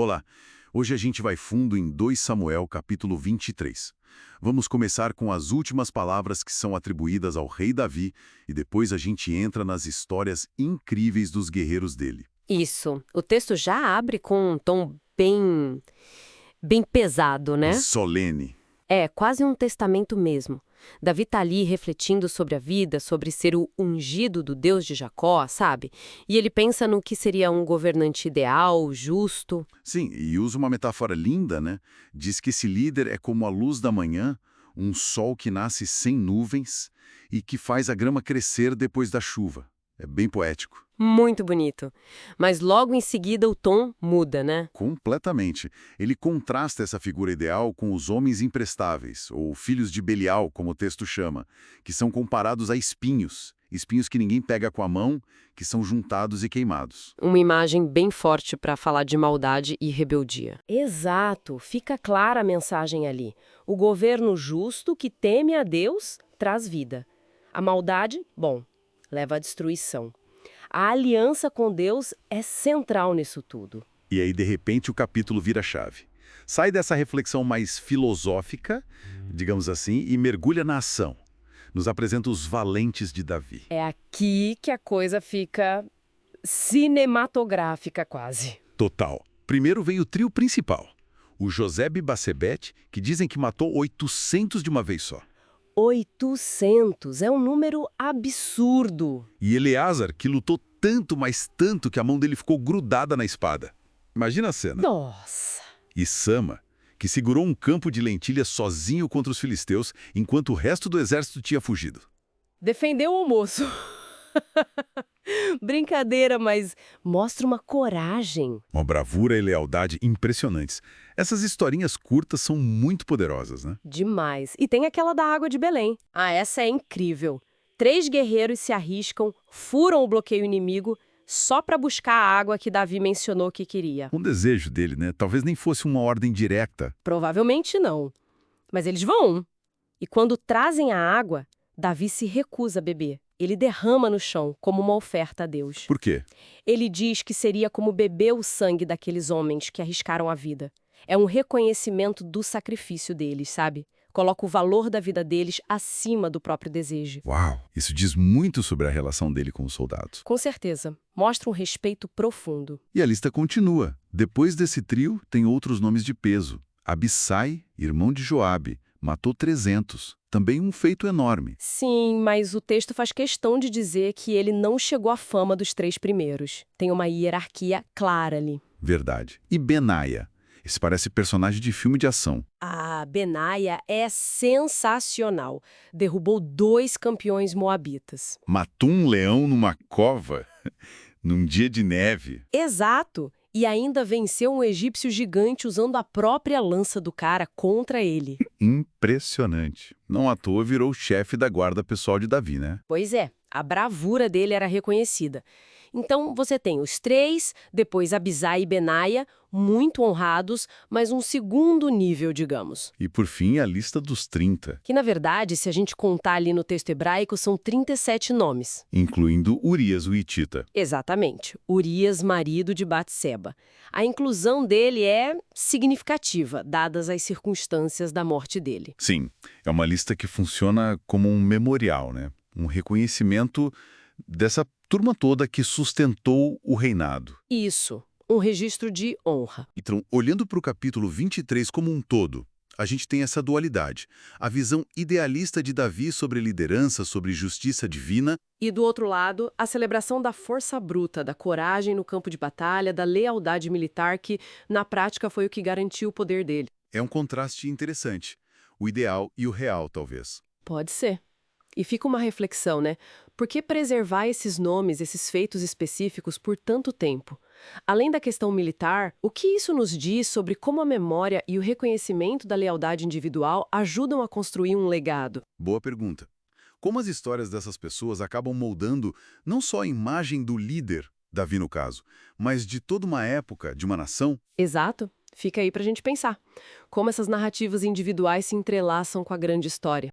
Olá, hoje a gente vai fundo em 2 Samuel, capítulo 23. Vamos começar com as últimas palavras que são atribuídas ao rei Davi e depois a gente entra nas histórias incríveis dos guerreiros dele. Isso. O texto já abre com um tom bem pesado, né? Solene. É, quase um testamento mesmo. Davi tá ali refletindo sobre a vida, sobre ser o ungido do Deus de Jacó, sabe? E ele pensa no que seria um governante ideal, justo. Sim, e usa uma metáfora linda, né? Diz que esse líder é como a luz da manhã, um sol que nasce sem nuvens e que faz a grama crescer depois da chuva. É bem poético. Muito bonito. Mas logo em seguida o tom muda, né? Completamente. Ele contrasta essa figura ideal com os homens imprestáveis, ou filhos de Belial, como o texto chama, que são comparados a espinhos, espinhos que ninguém pega com a mão, que são juntados e queimados. Uma imagem bem forte para falar de maldade e rebeldia. Exato, fica clara a mensagem ali. O governo justo que teme a Deus traz vida. A maldade, bom, leva à destruição. A aliança com Deus é central nisso tudo. E aí, de repente, o capítulo vira chave. Sai dessa reflexão mais filosófica, digamos assim, e mergulha na ação. Nos apresenta os valentes de Davi. É aqui que a coisa fica cinematográfica quase. Total. Primeiro vem o trio principal. O Josebe e Bassebete, que dizem que matou 800 de uma vez só. 800 é um número absurdo. E Eleazar, que lutou tanto, mas tanto, que a mão dele ficou grudada na espada. Imagina a cena. Nossa! E Sama, que segurou um campo de lentilhas sozinho contra os filisteus, enquanto o resto do exército tinha fugido. Defendeu o almoço. Brincadeira, mas mostra uma coragem. Uma bravura e lealdade impressionantes. Essas historinhas curtas são muito poderosas, né? Demais. E tem aquela da água de Belém. Ah, essa é incrível. 3 guerreiros se arriscam, furam o bloqueio inimigo só para buscar a água que Davi mencionou que queria. Um desejo dele, né? Talvez nem fosse uma ordem direta. Provavelmente não. Mas eles vão. E quando trazem a água, Davi se recusa a beber. Ele derrama no chão como uma oferta a Deus. Por quê? Ele diz que seria como beber o sangue daqueles homens que arriscaram a vida. É um reconhecimento do sacrifício deles, sabe? Coloca o valor da vida deles acima do próprio desejo. Uau! Isso diz muito sobre a relação dele com os soldados. Com certeza. Mostra um respeito profundo. E a lista continua. Depois desse trio, tem outros nomes de peso. Abissai, irmão de Joabe, matou 300. Também um feito enorme. Sim, mas o texto faz questão de dizer que ele não chegou à fama dos 3 primeiros. Tem uma hierarquia clara ali. Verdade. E Benaia. Esse parece personagem de filme de ação. Ah, Benaia é sensacional. Derrubou 2 campeões moabitas. Matou um leão numa cova, num dia de neve. Exato! E ainda venceu um egípcio gigante usando a própria lança do cara contra ele. Impressionante. Não à toa virou o chefe da guarda pessoal de Davi, né? Pois é, a bravura dele era reconhecida. Então você tem os 3, depois Abisai e Benaia, muito honrados, mas um segundo nível, digamos. E por fim, a lista dos 30, Que na verdade, se a gente contar ali no texto hebraico, são 37 nomes. incluindo Urias, o Hitita. Exatamente, Urias, marido de Batseba. A inclusão dele é significativa, dadas as circunstâncias da morte dele. Sim, é uma lista que funciona como um memorial, né? Um reconhecimento dessa turma toda que sustentou o reinado. Isso, um registro de honra. Então, olhando para o capítulo 23 como um todo, a gente tem essa dualidade. A visão idealista de Davi sobre liderança, sobre justiça divina. E do outro lado, a celebração da força bruta, da coragem no campo de batalha, da lealdade militar que, na prática, foi o que garantiu o poder dele. É um contraste interessante. O ideal e o real, talvez. Pode ser. E fica uma reflexão, né? Por que preservar esses nomes, esses feitos específicos por tanto tempo? Além da questão militar, o que isso nos diz sobre como a memória e o reconhecimento da lealdade individual ajudam a construir um legado? Boa pergunta. Como as histórias dessas pessoas acabam moldando não só a imagem do líder, Davi no caso, mas de toda uma época, de uma nação? Exato. Fica aí pra gente pensar. Como essas narrativas individuais se entrelaçam com a grande história.